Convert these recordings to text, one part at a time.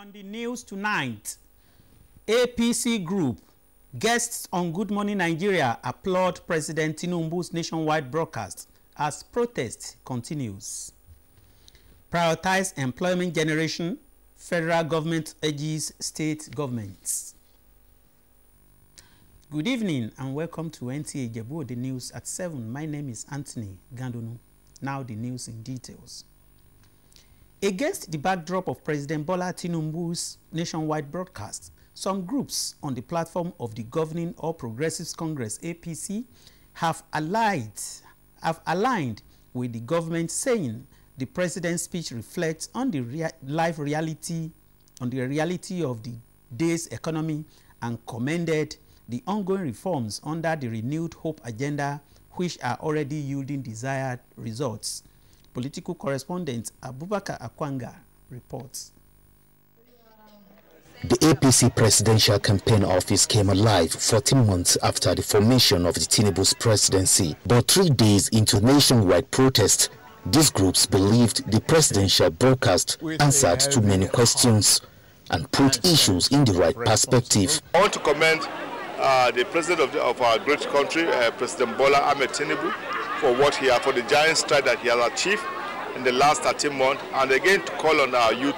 On the news tonight, APC group guests on Good Morning Nigeria applaud President Tinubu's nationwide broadcast as protest continues. Prioritize employment generation, federal government urges state governments. Good evening and welcome to NTA Ijebu ode news at 7. My name is Anthony Gandonu. Now the news in details. Against the backdrop of President Bola Tinubu's nationwide broadcast, some groups on the platform of the governing All Progressives Congress (APC) have aligned with the government, saying the president's speech reflects on the reality of the day's economy, and commended the ongoing reforms under the renewed hope agenda, which are already yielding desired results. Political correspondent Abubakar Akwanga reports. The APC presidential campaign office came alive 14 months after the formation of the Tinubu's presidency. But 3 days into nationwide protest, these groups believed the presidential broadcast answered too many questions and put issues in the right perspective. I want to commend the president of our great country, President Bola Ahmed Tinubu, for the giant stride that he has achieved in the last 13 months, and again to call on our youth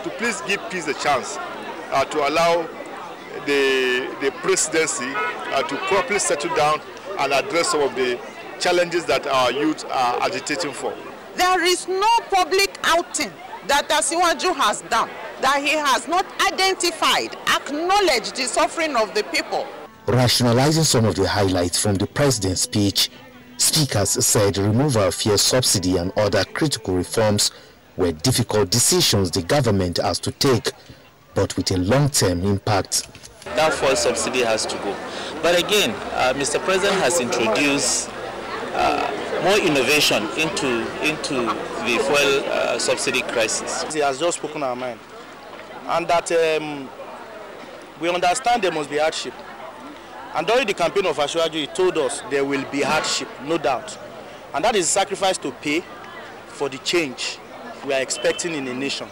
to please give peace a chance, to allow the presidency to properly settle down and address some of the challenges that our youth are agitating for. There is no public outing that Asiwaju has done that he has not identified, acknowledged the suffering of the people. Rationalizing some of the highlights from the president's speech, speakers said the removal of fuel subsidy and other critical reforms were difficult decisions the government has to take, but with a long-term impact. That fuel subsidy has to go. But again, Mr. President has introduced more innovation into the fuel subsidy crisis. He has just spoken our mind, and that we understand there must be hardship. And during the campaign of Asiwaju, he told us there will be hardship, no doubt. And that is a sacrifice to pay for the change we are expecting in the nation.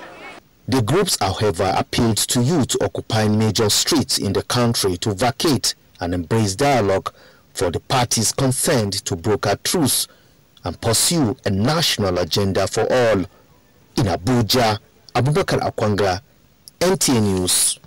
The groups, however, appealed to youth occupying major streets in the country to vacate and embrace dialogue for the parties concerned to broker truce and pursue a national agenda for all. In Abuja, Abubakar Akwanga, NTA News.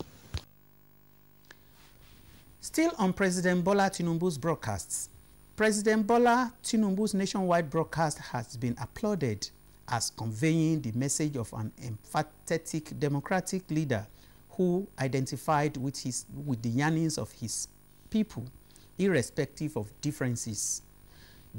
Still on President Bola Tinubu's broadcasts, President Bola Tinubu's nationwide broadcast has been applauded as conveying the message of an emphatic democratic leader who identified with the yearnings of his people, irrespective of differences.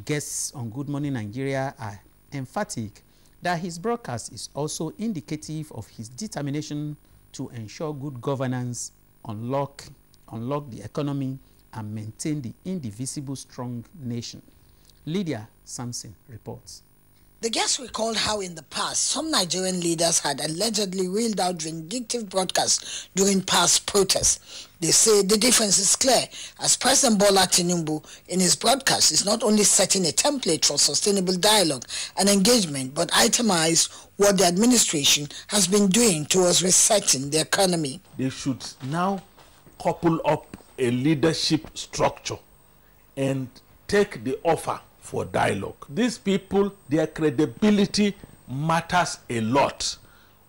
Guests on Good Morning Nigeria are emphatic that his broadcast is also indicative of his determination to ensure good governance, unlock the economy, and maintain the indivisible strong nation. Lydia Sampson reports. The guests recalled how in the past some Nigerian leaders had allegedly wheeled out vindictive broadcasts during past protests. They say the difference is clear, as President Bola Tinubu in his broadcast is not only setting a template for sustainable dialogue and engagement, but itemized what the administration has been doing towards resetting the economy. They should now couple up a leadership structure and take the offer for dialogue. These people, their credibility matters a lot.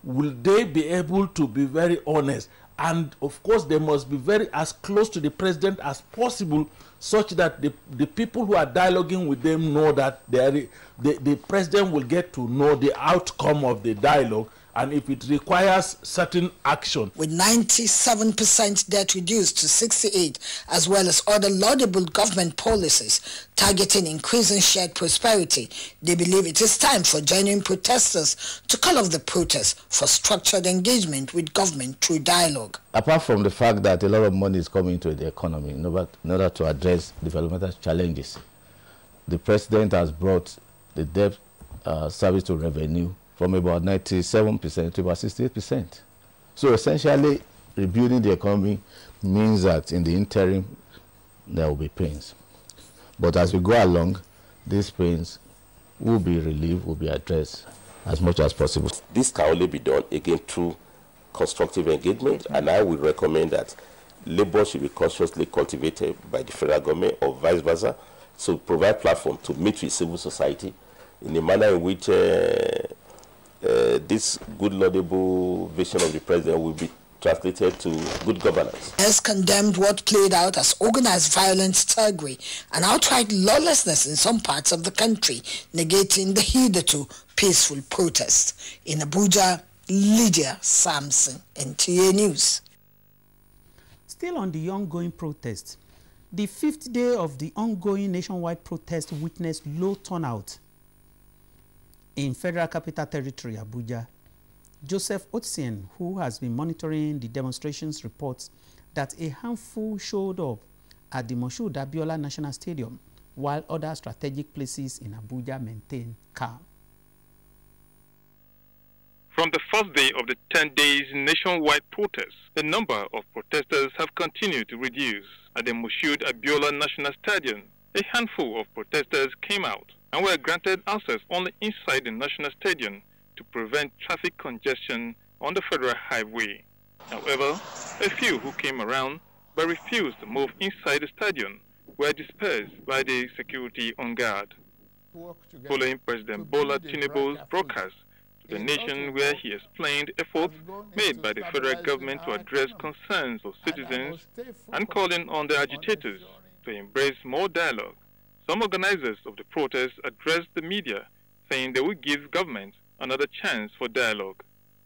Will they be able to be very honest? And of course, they must be very as close to the president as possible, such that the people who are dialoguing with them know that the president will get to know the outcome of the dialogue, and if it requires certain action. With 97% debt reduced to 68%, as well as other laudable government policies targeting increasing shared prosperity, they believe it is time for genuine protesters to call off the protest for structured engagement with government through dialogue. Apart from the fact that a lot of money is coming into the economy in order to address developmental challenges, the president has brought the debt service to revenue from about 97% to about 68%. So essentially, rebuilding the economy means that in the interim, there will be pains. But as we go along, these pains will be relieved, will be addressed as much as possible. This can only be done again through constructive engagement, and I would recommend that labor should be consciously cultivated by the federal government or vice versa, so provide platform to meet with civil society in a manner in which this good laudable vision of the president will be translated to good governance. Has condemned what played out as organized violence, thuggery, and outright lawlessness in some parts of the country, negating the hitherto peaceful protest. In Abuja, Lydia Samson, NTA News. Still on the ongoing protest, the 5th day of the ongoing nationwide protest witnessed low turnout in Federal Capital Territory, Abuja. Joseph Otsien, who has been monitoring the demonstrations, reports that a handful showed up at the Moshood Abiola National Stadium, while other strategic places in Abuja maintained calm. From the first day of the 10 days nationwide protest, the number of protesters have continued to reduce. At the Moshood Abiola National Stadium, a handful of protesters came out and were granted access only inside the National Stadium to prevent traffic congestion on the Federal Highway. However, a few who came around but refused to move inside the stadium were dispersed by the security on guard. Following President Bola Tinubu's broadcast to the nation, where he explained efforts made by the federal government to address concerns of citizens and calling on the agitators to embrace more dialogue, some organizers of the protest addressed the media, saying they would give government another chance for dialogue,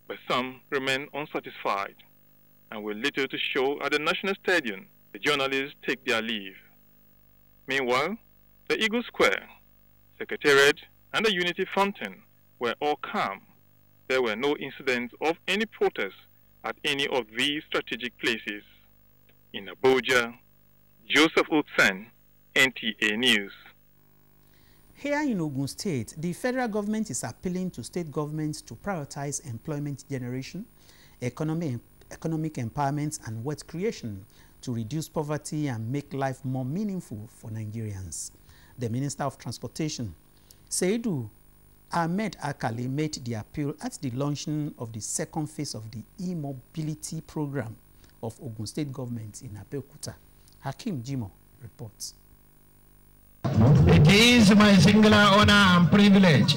but some remain unsatisfied. And with little to show at the National Stadium, the journalists take their leave. Meanwhile, the Eagle Square, Secretariat, and the Unity Fountain were all calm. There were no incidents of any protests at any of these strategic places. In Abuja, Joseph Otsien, NTA News. Here in Ogun State, the federal government is appealing to state governments to prioritize employment generation, economic empowerment, and wealth creation to reduce poverty and make life more meaningful for Nigerians. The Minister of Transportation, Seidu Ahmed Akali, made the appeal at the launching of the second phase of the e-mobility program of Ogun State government in Abeokuta. Hakim Jimo reports. It is my singular honor and privilege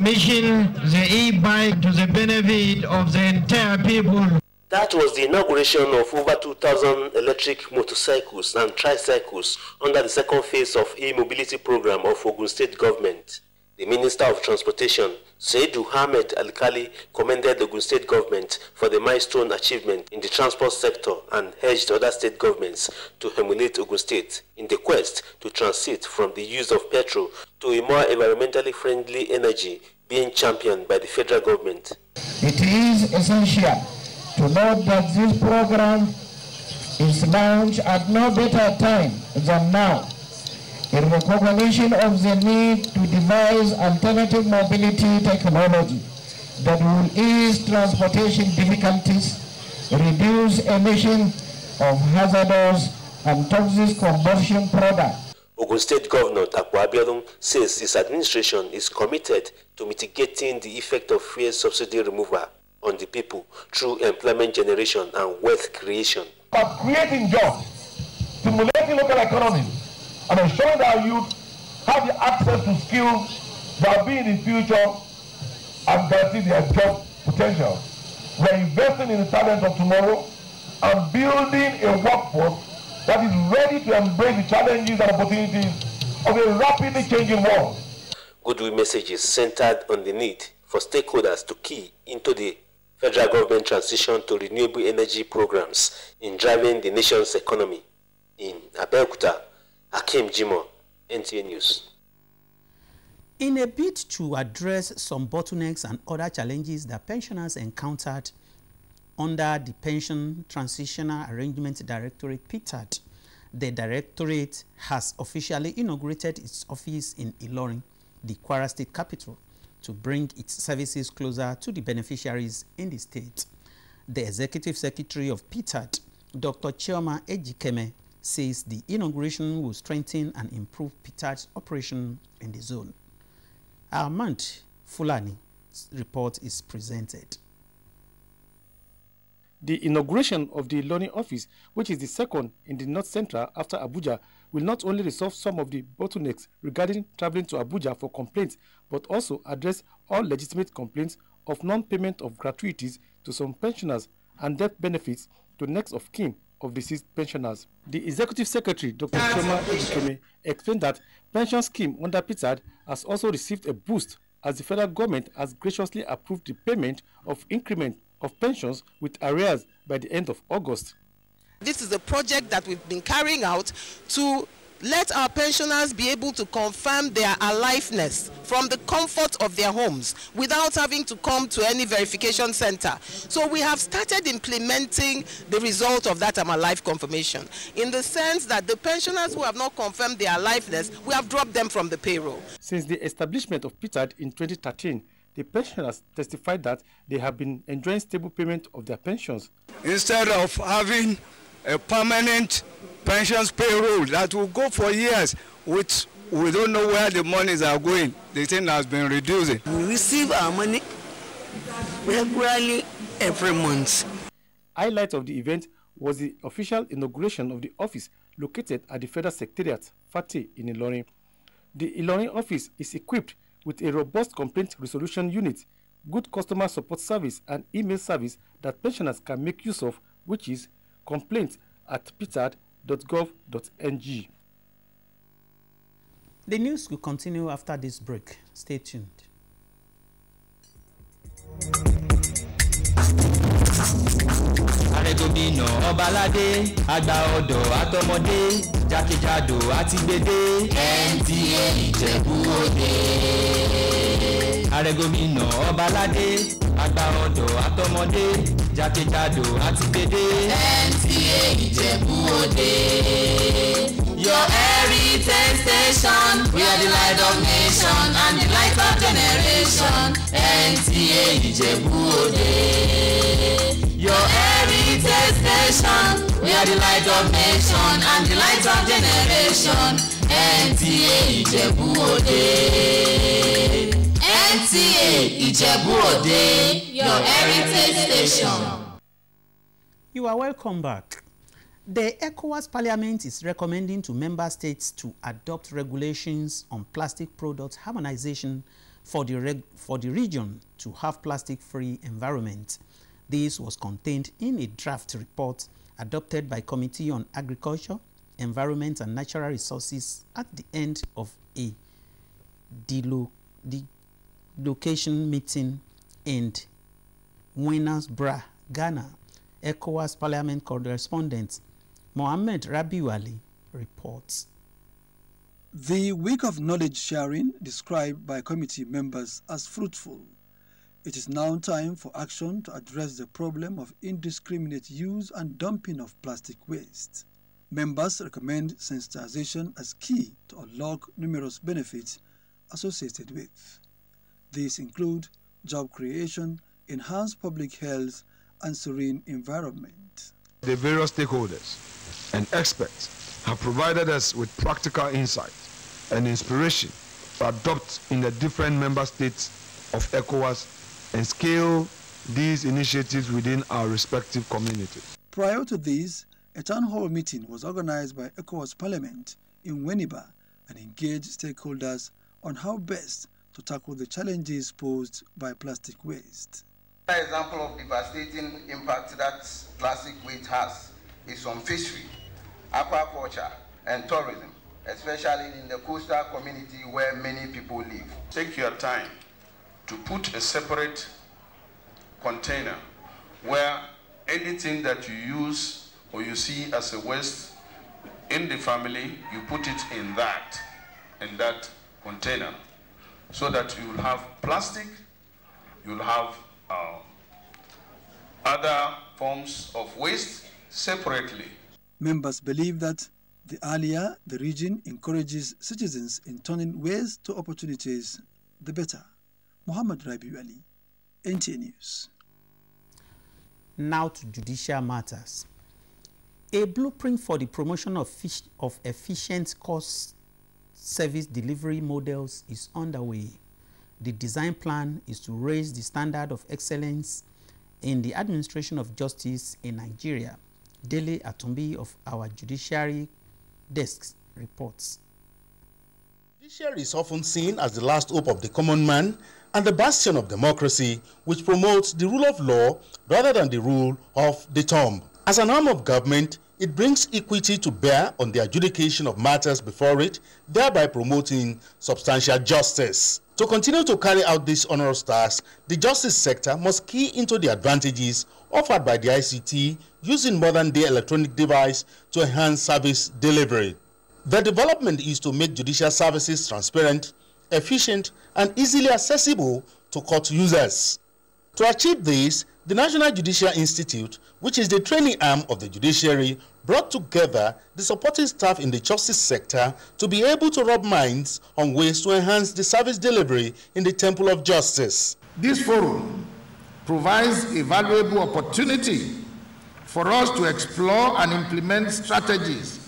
mission the e-bike to the benefit of the entire people. That was the inauguration of over 2,000 electric motorcycles and tricycles under the second phase of e-mobility program of Ogun State government. The Minister of Transportation, Seidu Ahmed Alkali, commended the Ogun State government for the milestone achievement in the transport sector and urged other state governments to emulate Ogun State in the quest to transit from the use of petrol to a more environmentally friendly energy being championed by the federal government. It is essential to note that this program is launched at no better time than now, in recognition of the need to devise alternative mobility technology that will ease transportation difficulties, reduce emission of hazardous and toxic combustion products. Ogun State Governor Dapo Abiodun says his administration is committed to mitigating the effect of fuel subsidy removal on the people through employment generation and wealth creation. By creating jobs, stimulating local economies, and ensuring that our youth have the access to skills that will be in the future and guarantee their job potential. We are investing in the talent of tomorrow and building a workforce that is ready to embrace the challenges and opportunities of a rapidly changing world. Goodwill messages centered on the need for stakeholders to key into the federal government transition to renewable energy programs in driving the nation's economy. In Abeokuta, Hakim Jimo, NTA News. In a bid to address some bottlenecks and other challenges that pensioners encountered under the Pension Transitional Arrangement Directorate (PTAD), the Directorate has officially inaugurated its office in Ilorin, the Kwara State capital, to bring its services closer to the beneficiaries in the state. The Executive Secretary of PTAD, Dr. Chioma Ejikeme, says the inauguration will strengthen and improve PTAD's operation in the zone. Armand Fulani's report is presented. The inauguration of the Ilorin office, which is the second in the North Central after Abuja, will not only resolve some of the bottlenecks regarding traveling to Abuja for complaints, but also address all legitimate complaints of non-payment of gratuities to some pensioners and death benefits to next of kin of deceased pensioners. The Executive Secretary, Dr. Choma Ejikeme, explained that pension scheme under PITAD has also received a boost as the federal government has graciously approved the payment of increment of pensions with arrears by the end of August. This is a project that we've been carrying out to let our pensioners be able to confirm their aliveness from the comfort of their homes without having to come to any verification center. So we have started implementing the result of that I'm alive confirmation in the sense that the pensioners who have not confirmed their aliveness, we have dropped them from the payroll. Since the establishment of PITAD in 2013, the pensioners testified that they have been enjoying stable payment of their pensions. Instead of having a permanent pensions payroll that will go for years, which we don't know where the monies are going, the thing has been reducing. We receive our money regularly every month. Highlight of the event was the official inauguration of the office located at the Federal Secretariat, FATE, in Ilorin. The Ilorin office is equipped with a robust complaint resolution unit, good customer support service and email service that pensioners can make use of, which is complaints@pitad.gov.ng. The news will continue after this break. Stay tuned. Gómìnà Ọbaládé àgbà ọ̀dọ́ àtọmọdé jákèjádò àti gbèdé NTA Ijebu ode. Ààrẹ gómìnà Ọbaládé àgbà ọ̀dọ́ àtọmọdé jákèjádò àti gbèdé NTA Ijebu ode. Your heritage station, we are the light of nation and the light of generation. NTA Ijebu ode. Your heritage station, we are the light of nation and the light of generation. NTA Ijebu ode. NTA Ijebu ode, your heritage station. You are welcome back. The ECOWAS Parliament is recommending to member states to adopt regulations on plastic product harmonization for the region to have plastic-free environment. This was contained in a draft report adopted by Committee on Agriculture, Environment and Natural Resources at the end of a delocation meeting in Winners-Bra, Ghana. ECOWAS Parliament correspondent Mohammed Rabiu Ali reports. The week of knowledge sharing described by committee members as fruitful. It is now time for action to address the problem of indiscriminate use and dumping of plastic waste. Members recommend sensitization as key to unlock numerous benefits associated with. These include job creation, enhanced public health, and serene environment. The various stakeholders and experts have provided us with practical insight and inspiration to adopt in the different member states of ECOWAS and scale these initiatives within our respective communities. Prior to this, a town hall meeting was organized by ECOWAS Parliament in Winneba and engaged stakeholders on how best to tackle the challenges posed by plastic waste. An example of devastating impact that plastic waste has is on fishery, aquaculture, and tourism, especially in the coastal community where many people live. Take your time to put a separate container where anything that you use or you see as a waste in the family, you put it in that container, so that you will have plastic, you'll have other forms of waste separately. Members believe that the earlier the region encourages citizens in turning waste to opportunities, the better. Muhammad Rabiu Ali, NTA News. Now to judicial matters. A blueprint for the promotion of efficient cost service delivery models is underway. The design plan is to raise the standard of excellence in the administration of justice in Nigeria. Dele Atumbi of our judiciary desk reports. Judiciary is often seen as the last hope of the common man and the bastion of democracy, which promotes the rule of law rather than the rule of the thumb. As an arm of government, it brings equity to bear on the adjudication of matters before it, thereby promoting substantial justice. To continue to carry out this onerous task, the justice sector must key into the advantages offered by the ICT using modern-day electronic device to enhance service delivery. The development is to make judicial services transparent, efficient, and easily accessible to court users. To achieve this, the National Judicial Institute, which is the training arm of the judiciary, brought together the supporting staff in the justice sector to be able to rub minds on ways to enhance the service delivery in the Temple of Justice. This forum provides a valuable opportunity for us to explore and implement strategies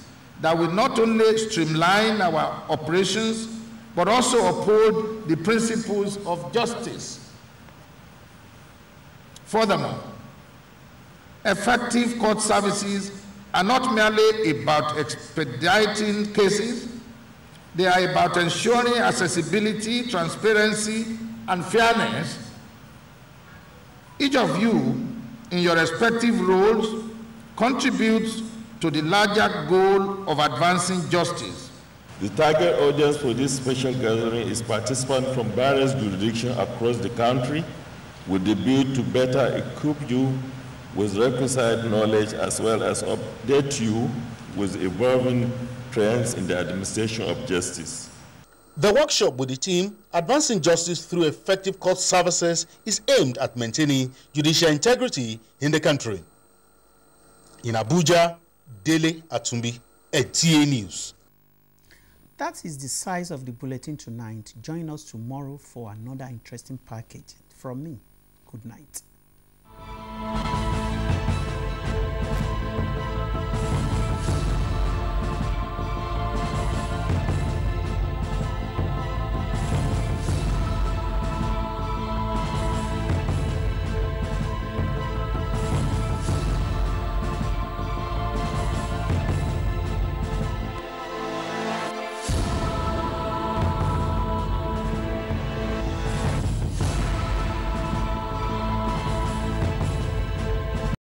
that will not only streamline our operations, but also uphold the principles of justice. Furthermore, effective court services are not merely about expediting cases, they are about ensuring accessibility, transparency, and fairness. Each of you, in your respective roles, contributes to the larger goal of advancing justice. The target audience for this special gathering is participants from various jurisdictions across the country, with the view to better equip you with requisite knowledge as well as update you with evolving trends in the administration of justice. The workshop with the team Advancing Justice Through Effective Court Services is aimed at maintaining judicial integrity in the country. In Abuja, Dele Atumbi, NTA News. That is the size of the bulletin tonight. Join us tomorrow for another interesting package. From me, good night.